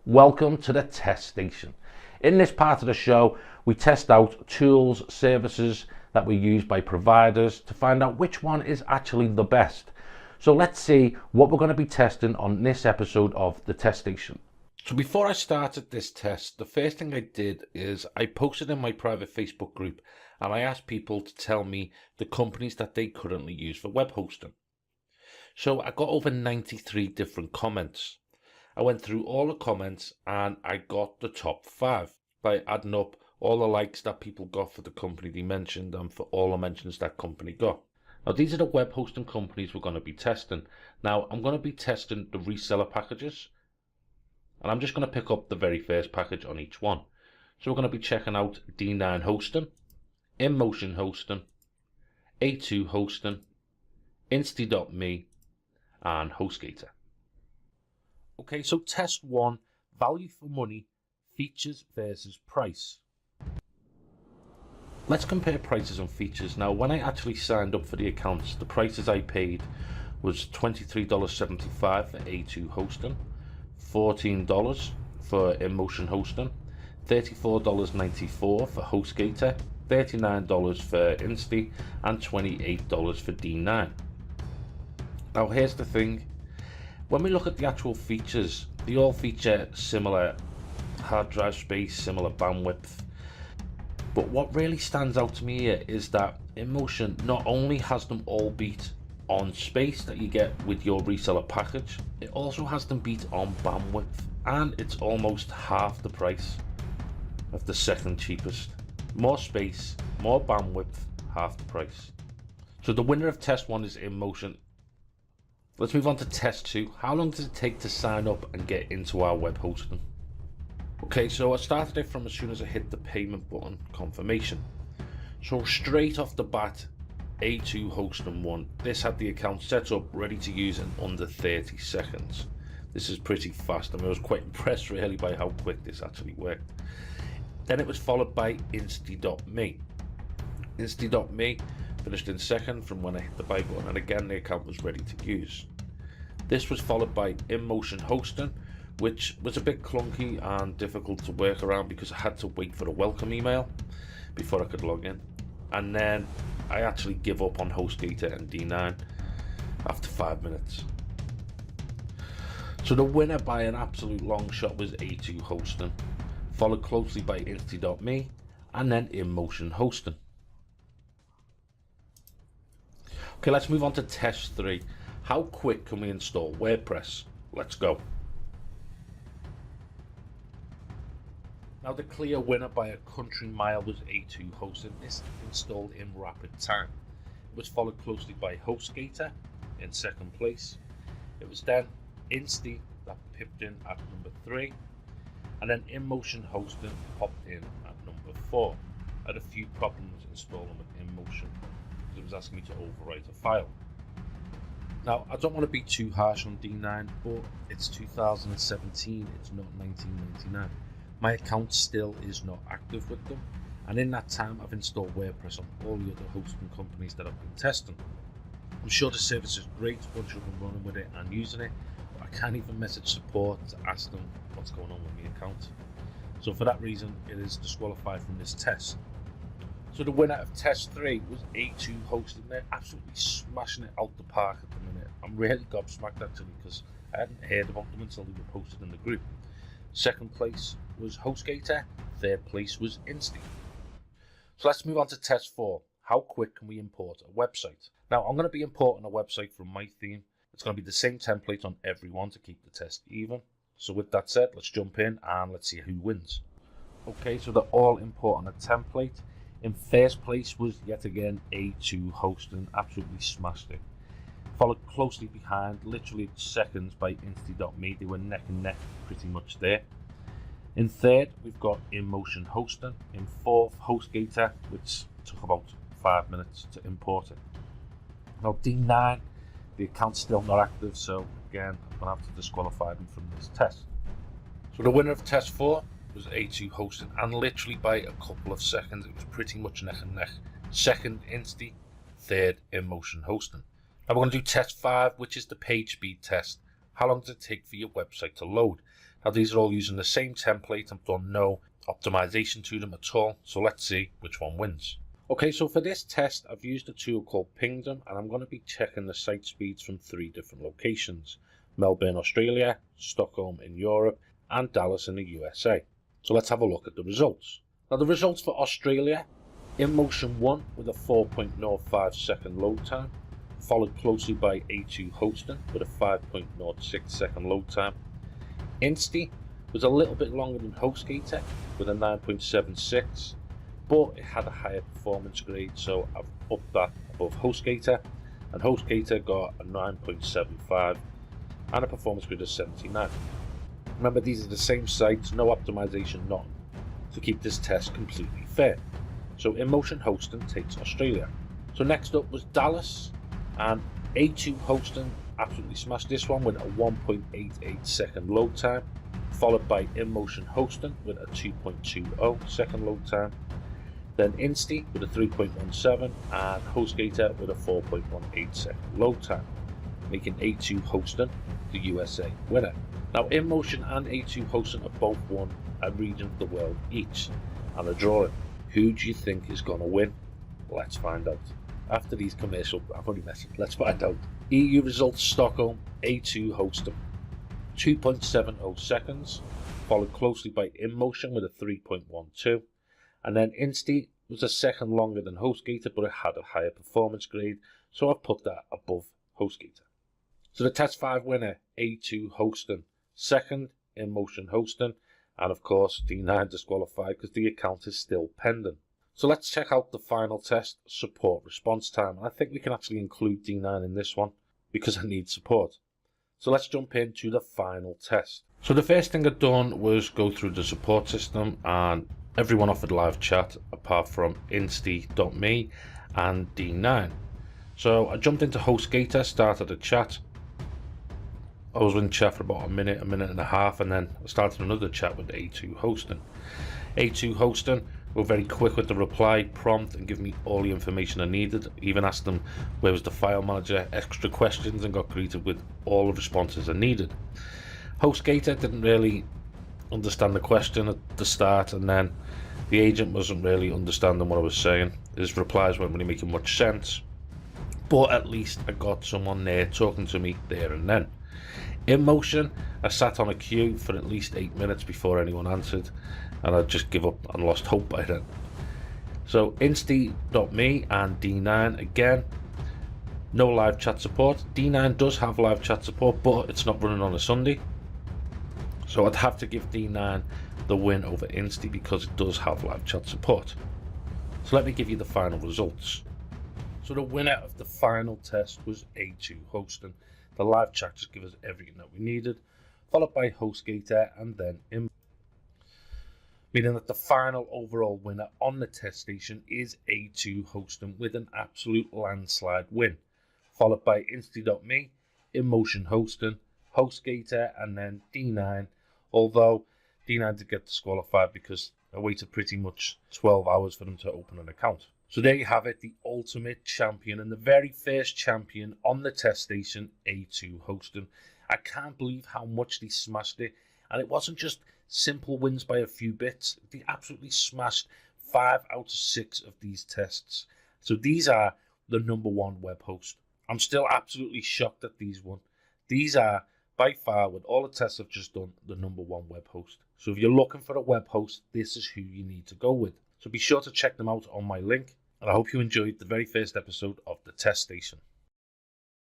Welcome to the test station. In this part of the show, we test out tools, services that we use by providers to find out which one is actually the best. So let's see what we're going to be testing on this episode of the test station. So before I started this test, the first thing I did is I posted in my private Facebook group and I asked people to tell me the companies that they currently use for web hosting. So I got over 93 different comments. I went through all the comments and I got the top 5 by adding up all the likes that people got for the company they mentioned and for all the mentions that company got. Now these are the web hosting companies we're going to be testing. Now I'm going to be testing the reseller packages. And I'm just going to pick up the very first package on each one. So we're going to be checking out D9 hosting, InMotion hosting, A2 hosting, Insty.me, and HostGator. Okay, so test 1, value for money, features versus price. Let's compare prices and features. Now, when I actually signed up for the accounts, the prices I paid was $23.75 for A2 hosting, $14 for InMotion hosting, $34.94 for HostGator, $39 for Insty, and $28 for D9. Now here's the thing, when we look at the actual features, they all feature similar hard drive space, similar bandwidth, but what really stands out to me here is that InMotion not only has them all beat on space that you get with your reseller package, it also has them beat on bandwidth, and it's almost half the price of the second cheapest. More space, more bandwidth, half the price. So the winner of test 1 is InMotion. Let's move on to test 2. How long does it take to sign up and get into our web hosting? Okay, so I started it from as soon as I hit the payment button, confirmation. So straight off the bat, A2 hosting 1. This had the account set up, ready to use in under 30 seconds. This is pretty fast, and I was quite impressed really by how quick this actually worked. Then it was followed by Insty.me. Insty.me finished in second from when I hit the buy button, and again the account was ready to use. This was followed by InMotion hosting, which was a bit clunky and difficult to work around because I had to wait for a welcome email before I could log in. And then I actually give up on HostGator and D9 after 5 minutes. So the winner by an absolute long shot was A2 hosting, followed closely by Insty.me and then InMotion hosting. Okay, let's move on to test 3. How quick can we install WordPress? Let's go. Now the clear winner by a country mile was A2 hosting. This installed in rapid time. It was followed closely by HostGator in second place. It was then Insty that pipped in at number 3, and then InMotion hosting popped in at number 4. I had a few problems installing with InMotion because it was asking me to overwrite a file. Now I don't want to be too harsh on D9, but it's 2017, it's not 1999. My account still is not active with them, and in that time I've installed WordPress on all the other hosting companies that I've been testing. I'm sure the service is great once you've been running with it and using it, but I can't even message support to ask them what's going on with my account. So for that reason it is disqualified from this test. So the winner of test 3 was A2 hosting. They're absolutely smashing it out the park at the minute. I'm really gobsmacked actually because I hadn't heard about them until they were posted in the group. Second place was HostGator, third place was Insty. So let's move on to test 4. How quick can we import a website? Now I'm going to be importing a website from my theme. It's going to be the same template on everyone to keep the test even. So with that said, let's jump in and let's see who wins. Okay, so they're all importing a template. In first place was yet again A2 hosting, absolutely smashed it. Followed closely behind, literally seconds, by Insty.me. They were neck and neck pretty much there. In third, we've got InMotion hosting. In fourth, HostGator, which took about 5 minutes to import it. Now D9, the account's still not active, so again, I'm going to have to disqualify them from this test. So the winner of test 4 was A2 hosting, and literally by a couple of seconds, it was pretty much neck and neck. Second, Insty. Third, InMotion hosting. Now we're going to do test 5, which is the page speed test. how long does it take for your website to load? Now these are all using the same template. I've done no optimization to them at all, so let's see which one wins. Okay, so for this test I've used a tool called Pingdom, and I'm going to be checking the site speeds from 3 different locations: Melbourne, Australia, Stockholm in Europe, and Dallas in the USA. So let's have a look at the results. Now the results for Australia: InMotion won with a 4.05 second load time, followed closely by A2 Hosting with a 5.06 second load time. Insti was a little bit longer than HostGator with a 9.76, but it had a higher performance grade, so I've upped that above HostGator, and HostGator got a 9.75 and a performance grade of 79. Remember, these are the same sites, no optimization, nothing, to keep this test completely fair. So InMotion Hosting takes Australia. So next up was Dallas, and A2 Hosting absolutely smashed this one with a 1.88 second load time, followed by InMotion Hosting with a 2.20 second load time, then Insti with a 3.17 and HostGator with a 4.18 second load time, making A2 Hosting the USA winner. Now InMotion and A2 Hosting have both won a region of the world each, and are drawing. Who do you think is going to win? Let's find out. After these commercial, I'm only messing, let's find out. EU results: Stockholm, A2 Hosting, 2.70 seconds, followed closely by InMotion with a 3.12, and then Insti was a second longer than HostGator, but it had a higher performance grade, so I've put that above HostGator. So the Test 5 winner, A2 Hosting, second InMotion Hosting, and of course D9 disqualified because the account is still pending. So let's check out the final test, support response time. And I think we can actually include D9 in this one because I need support. So let's jump into the final test. So the first thing I'd done was go through the support system, and everyone offered live chat apart from Insti.me and D9. So I jumped into HostGator, started a chat. I was in chat for about a minute and a half, and then I started another chat with A2 Hosting. A2 Hosting were very quick with the reply, prompt, and give me all the information I needed. Even asked them where was the file manager, extra questions, and got greeted with all the responses I needed. HostGator didn't really understand the question at the start, and then the agent wasn't really understanding what I was saying. His replies weren't really making much sense, but at least I got someone there talking to me there and then. InMotion, I sat on a queue for at least 8 minutes before anyone answered, and I just give up and lost hope by then. So Insti.me and D9, again, no live chat support. D9 does have live chat support, but it's not running on a Sunday, so I'd have to give D9 the win over Insti because it does have live chat support. So let me give you the final results. So the winner of the final test was A2 Hosting. The live chat just gave us everything that we needed, followed by HostGator and then InMotion. Meaning that the final overall winner on the test station is A2 Hosting with an absolute landslide win, followed by Insti.me, InMotion Hosting, HostGator, and then D9, although D9 did get disqualified because I waited pretty much 12 hours for them to open an account. So there you have it, the ultimate champion and the very first champion on the test station, A2 Hosting. I can't believe how much they smashed it, and it wasn't just simple wins by a few bits. They absolutely smashed 5 out of 6 of these tests. So these are the #1 web host. I'm still absolutely shocked that these won. These are by far, with all the tests I've just done, the #1 web host. So if you're looking for a web host, this is who you need to go with. So be sure to check them out on my link, and I hope you enjoyed the very first episode of the Test Station.